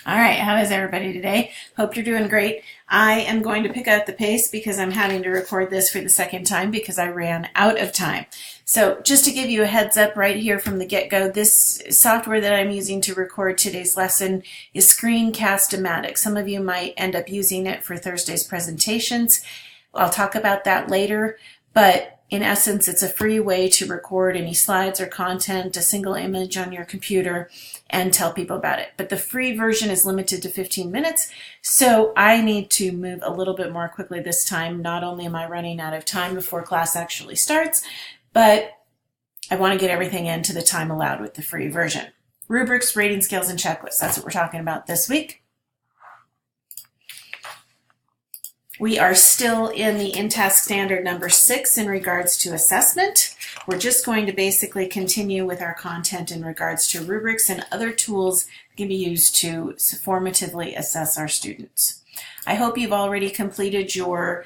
All right, how is everybody today? Hope you're doing great. I am going to pick up the pace because I'm having to record this for the second time because I ran out of time. So just to give you a heads up right here from the get-go, this software that I'm using to record today's lesson is Screencast-O-Matic. Some of you might end up using it for Thursday's presentations. I'll talk about that later, but in essence, it's a free way to record any slides or content, a single image on your computer, and tell people about it. But the free version is limited to 15 minutes, so I need to move a little bit more quickly this time. Not only am I running out of time before class actually starts, but I want to get everything into the time allowed with the free version. Rubrics, rating scales, and checklists. That's what we're talking about this week. We are still in the InTask standard number 6 in regards to assessment. We're just going to basically continue with our content in regards to rubrics and other tools that can be used to formatively assess our students. I hope you've already completed your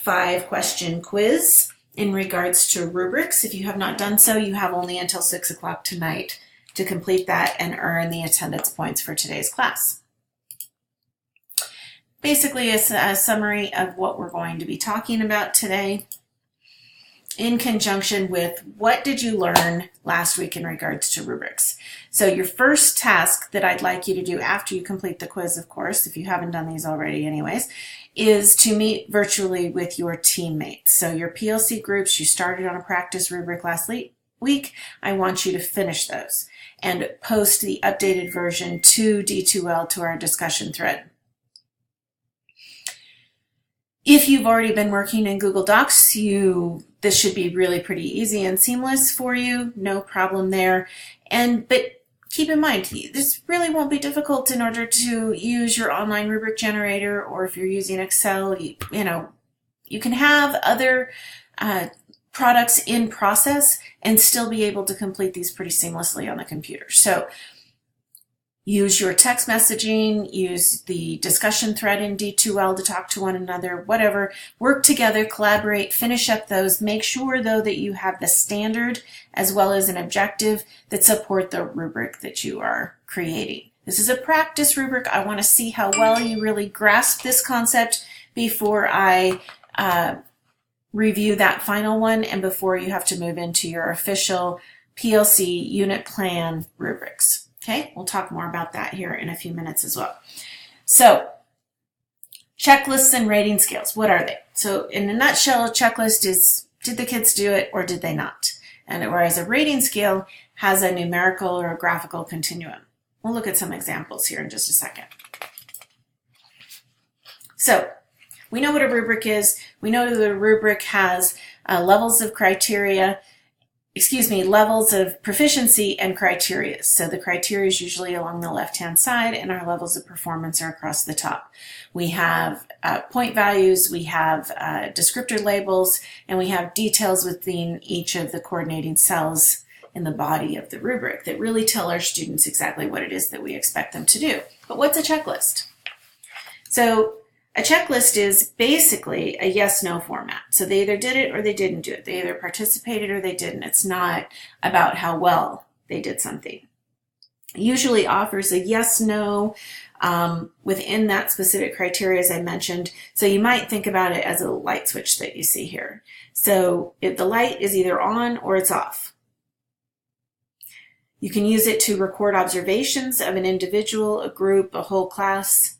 5-question quiz in regards to rubrics. If you have not done so, you have only until 6 o'clock tonight to complete that and earn the attendance points for today's class. Basically, it's a summary of what we're going to be talking about today in conjunction with what did you learn last week in regards to rubrics. So your first task that I'd like you to do after you complete the quiz, of course, if you haven't done these already anyways, is to meet virtually with your teammates. So your PLC groups, you started on a practice rubric last week. I want you to finish those and post the updated version to D2L to our discussion thread. If you've already been working in Google Docs, this should be really pretty easy and seamless for you. No problem there. But keep in mind, this really won't be difficult in order to use your online rubric generator, or if you're using Excel, you can have other products in process and still be able to complete these pretty seamlessly on the computer. So use your text messaging, use the discussion thread in D2L to talk to one another, whatever. Work together, collaborate, finish up those. Make sure, though, that you have the standard as well as an objective that support the rubric that you are creating. This is a practice rubric. I want to see how well you really grasp this concept before I review that final one and before you have to move into your official PLC unit plan rubrics. Okay, we'll talk more about that here in a few minutes as well. So, checklists and rating scales, what are they? So, in a nutshell, a checklist is, did the kids do it or did they not? And whereas a rating scale has a numerical or a graphical continuum. We'll look at some examples here in just a second. So, we know what a rubric is. We know that a rubric has levels of proficiency and criteria. So the criteria is usually along the left-hand side, and our levels of performance are across the top. We have point values, we have descriptor labels, and we have details within each of the coordinating cells in the body of the rubric that really tell our students exactly what it is that we expect them to do. But what's a checklist? So a checklist is basically a yes-no format. So they either did it or they didn't do it. They either participated or they didn't. It's not about how well they did something. It usually offers a yes-no within that specific criteria, as I mentioned. So you might think about it as a light switch that you see here. So if the light is either on or it's off. You can use it to record observations of an individual, a group, a whole class.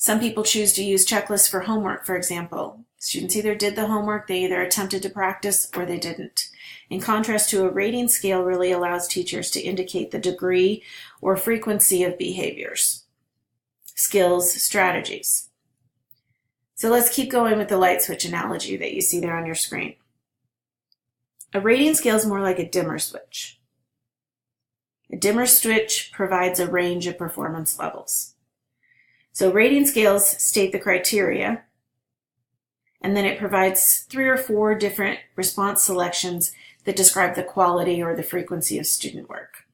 Some people choose to use checklists for homework, for example. Students either did the homework, they either attempted to practice, or they didn't. In contrast to a rating scale really allows teachers to indicate the degree or frequency of behaviors, skills, strategies. So let's keep going with the light switch analogy that you see there on your screen. A rating scale is more like a dimmer switch. A dimmer switch provides a range of performance levels. So rating scales state the criteria, and then it provides 3 or 4 different response selections that describe the quality or the frequency of student work.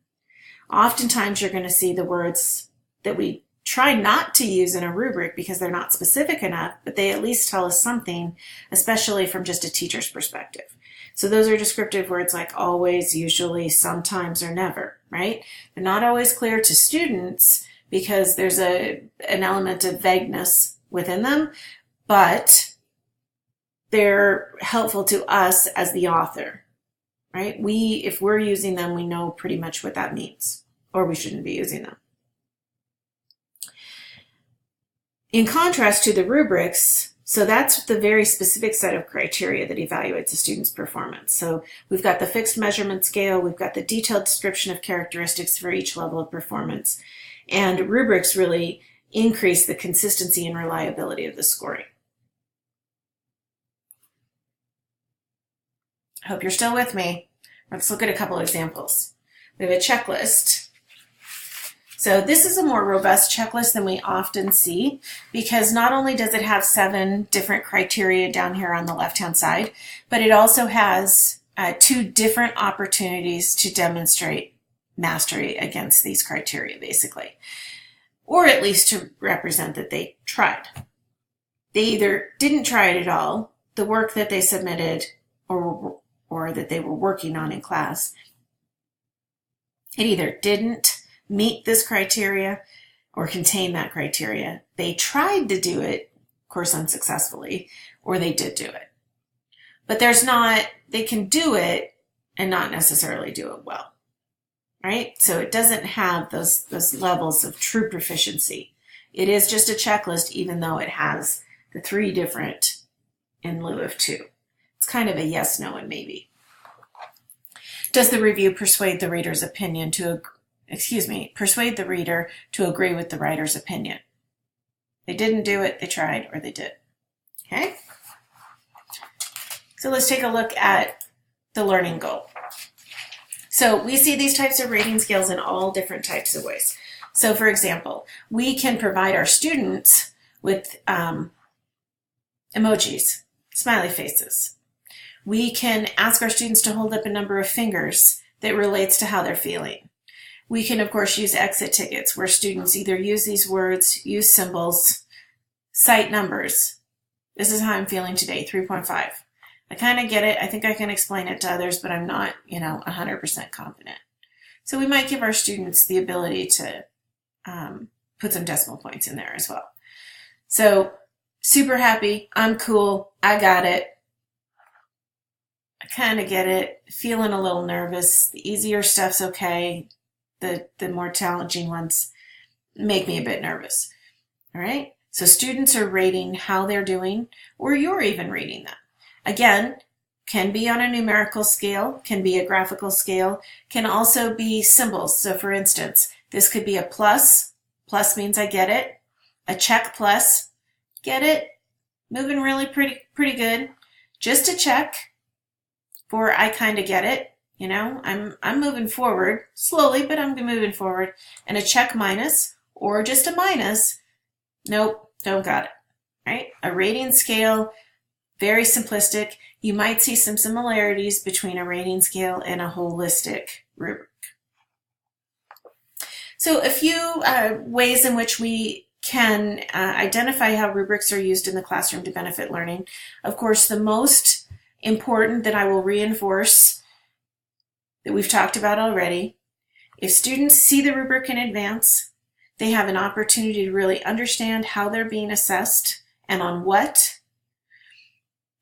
Oftentimes you're going to see the words that we try not to use in a rubric because they're not specific enough, but they at least tell us something, especially from just a teacher's perspective. So those are descriptive words like always, usually, sometimes, or never, right? They're not always clear to students because there's an element of vagueness within them, but they're helpful to us as the author, right? If we're using them, we know pretty much what that means, or we shouldn't be using them. In contrast to the rubrics, so that's the very specific set of criteria that evaluates a student's performance. So we've got the fixed measurement scale, we've got the detailed description of characteristics for each level of performance, and rubrics really increase the consistency and reliability of the scoring. I hope you're still with me. Let's look at a couple examples. We have a checklist. So this is a more robust checklist than we often see because not only does it have 7 different criteria down here on the left-hand side, but it also has 2 different opportunities to demonstrate mastery against these criteria, basically, or at least to represent that they tried. They either didn't try it at all, the work that they submitted or that they were working on in class, it either didn't meet this criteria or contain that criteria. They tried to do it, of course unsuccessfully, or they did do it. But they can do it and not necessarily do it well, right? So it doesn't have those levels of true proficiency. It is just a checklist, even though it has the 3 different in lieu of 2. It's kind of a yes, no, and maybe. Does the review persuade the reader's opinion persuade the reader to agree with the writer's opinion? They didn't do it, they tried, or they did. Okay? So let's take a look at the learning goal. So we see these types of rating scales in all different types of ways. So for example, we can provide our students with emojis, smiley faces. We can ask our students to hold up a number of fingers that relates to how they're feeling. We can, of course, use exit tickets where students either use these words, use symbols, cite numbers. This is how I'm feeling today, 3.5. I kind of get it. I think I can explain it to others, but I'm not, 100% confident. So we might give our students the ability to put some decimal points in there as well. So super happy. I'm cool. I got it. I kind of get it. Feeling a little nervous. The easier stuff's okay. The more challenging ones make me a bit nervous. All right. So students are rating how they're doing, or you're even rating them. Again, can be on a numerical scale, can be a graphical scale, can also be symbols. So for instance, this could be a plus. Plus means I get it. A check plus, get it. Moving really pretty good. Just a check for I kind of get it. I'm moving forward slowly, but I'm moving forward. And a check minus or just a minus. Nope, don't got it. Right? A rating scale, very simplistic. You might see some similarities between a rating scale and a holistic rubric. So a few ways in which we can identify how rubrics are used in the classroom to benefit learning. Of course, the most important that I will reinforce that we've talked about already, if students see the rubric in advance, they have an opportunity to really understand how they're being assessed and on what.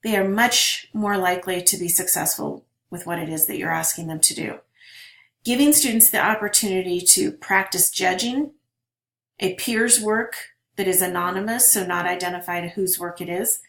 They are much more likely to be successful with what it is that you're asking them to do. Giving students the opportunity to practice judging a peer's work that is anonymous, so not identified whose work it is,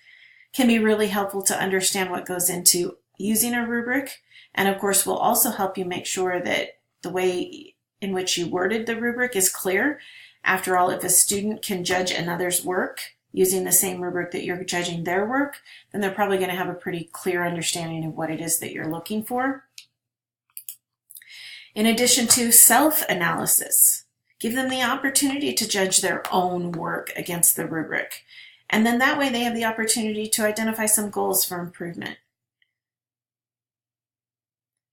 can be really helpful to understand what goes into using a rubric. And of course, will also help you make sure that the way in which you worded the rubric is clear. After all, if a student can judge another's work using the same rubric that you're judging their work, then they're probably going to have a pretty clear understanding of what it is that you're looking for. In addition to self-analysis, give them the opportunity to judge their own work against the rubric. And then that way they have the opportunity to identify some goals for improvement.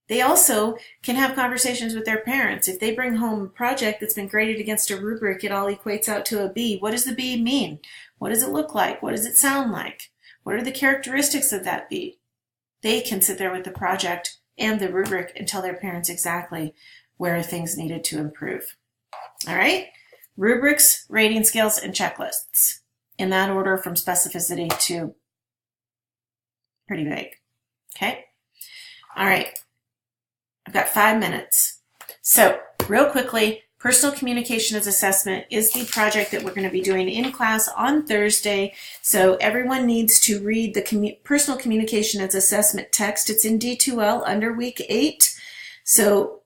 They also can have conversations with their parents. If they bring home a project that's been graded against a rubric, it all equates out to a B. What does the B mean? What does it look like? What does it sound like? What are the characteristics of that B? they can sit there with the project and the rubric and tell their parents exactly where things needed to improve. All right? Rubrics, rating scales, and checklists. In that order from specificity to pretty vague. Okay? All right. I've got 5 minutes. So, real quickly, personal communication as assessment is the project that we're going to be doing in class on Thursday. So everyone needs to read the personal communication as assessment text. It's in D2L under week 8. So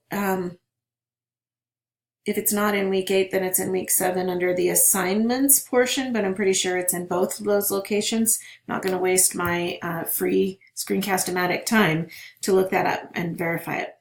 if it's not in week 8, then it's in week 7 under the assignments portion, but I'm pretty sure it's in both of those locations. I'm not going to waste my free Screencast-O-Matic time to look that up and verify it.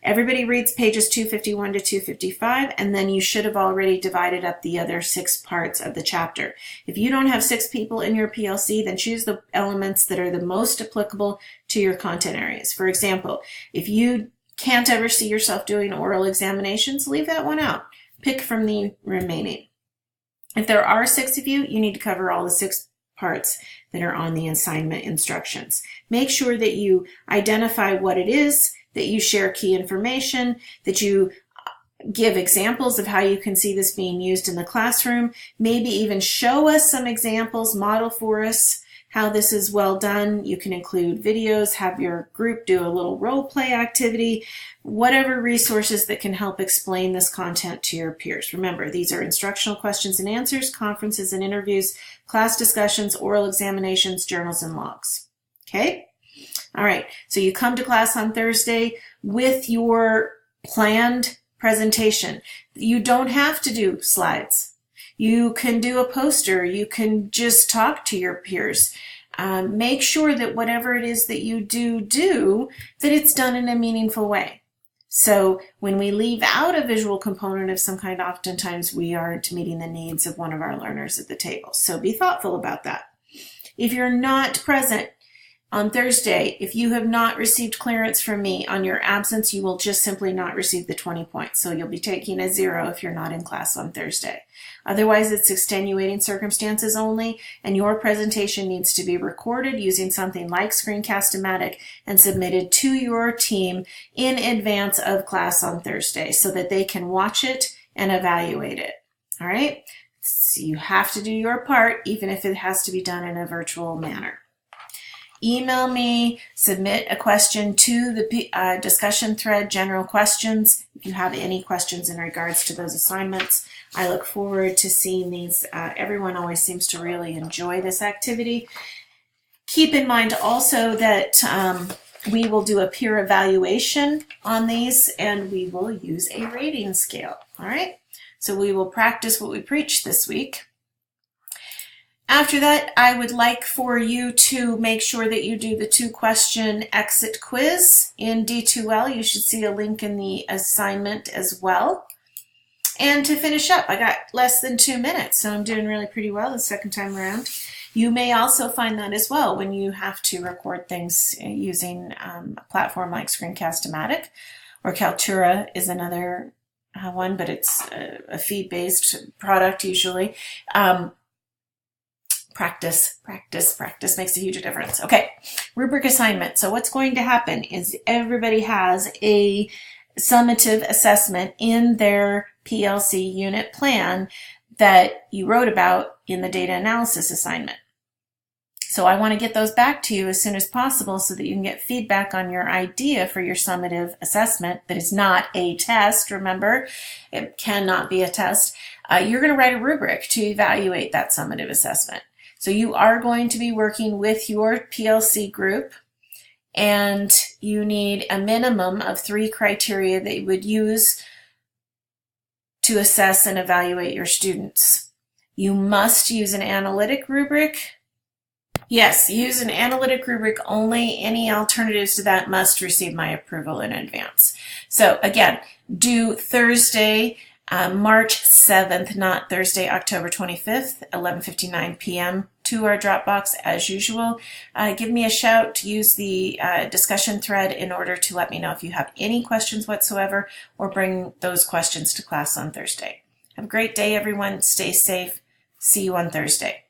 Everybody reads pages 251 to 255, and then you should have already divided up the other 6 parts of the chapter. If you don't have 6 people in your PLC, then choose the elements that are the most applicable to your content areas. For example, if you can't ever see yourself doing oral examinations, leave that one out. Pick from the remaining. If there are 6 of you, you need to cover all the 6 parts that are on the assignment instructions. Make sure that you identify what it is, that you share key information, that you give examples of how you can see this being used in the classroom, maybe even show us some examples, model for us how this is well done. You can include videos, have your group do a little role play activity, whatever resources that can help explain this content to your peers. Remember, these are instructional questions and answers, conferences and interviews, class discussions, oral examinations, journals, and logs. Okay? All right, so you come to class on Thursday with your planned presentation. You don't have to do slides. You can do a poster. You can just talk to your peers. Make sure that whatever it is that you do, that it's done in a meaningful way. So when we leave out a visual component of some kind, oftentimes we aren't meeting the needs of one of our learners at the table. So be thoughtful about that. If you're not present on Thursday, if you have not received clearance from me on your absence, you will just simply not receive the 20 points. So you'll be taking a 0 if you're not in class on Thursday. Otherwise, it's extenuating circumstances only, and your presentation needs to be recorded using something like Screencast-O-Matic and submitted to your team in advance of class on Thursday so that they can watch it and evaluate it. All right? So you have to do your part, even if it has to be done in a virtual manner. Email me, submit a question to the discussion thread, general questions, if you have any questions in regards to those assignments. I look forward to seeing these. Everyone always seems to really enjoy this activity. Keep in mind also that we will do a peer evaluation on these, and we will use a rating scale. All right? So we will practice what we preach this week. After that, I would like for you to make sure that you do the 2-question exit quiz in D2L. You should see a link in the assignment as well. And to finish up, I got less than 2 minutes, so I'm doing really pretty well the second time around. You may also find that as well when you have to record things using a platform like Screencast-O-Matic, or Kaltura is another one, but it's a feed-based product usually. Practice makes a huge difference. Okay, rubric assignment. So what's going to happen is everybody has a summative assessment in their PLC unit plan that you wrote about in the data analysis assignment. So I want to get those back to you as soon as possible so that you can get feedback on your idea for your summative assessment that is not a test. Remember, it cannot be a test. You're going to write a rubric to evaluate that summative assessment. So you are going to be working with your PLC group, and you need a minimum of 3 criteria that you would use to assess and evaluate your students. You must use an analytic rubric. Yes, use an analytic rubric only. Any alternatives to that must receive my approval in advance. So again, due Thursday, March 7th, not Thursday, October 25th, 11:59 p.m. to our Dropbox as usual. Give me a shout. Use the discussion thread in order to let me know if you have any questions whatsoever, or bring those questions to class on Thursday. Have a great day, everyone. Stay safe. See you on Thursday.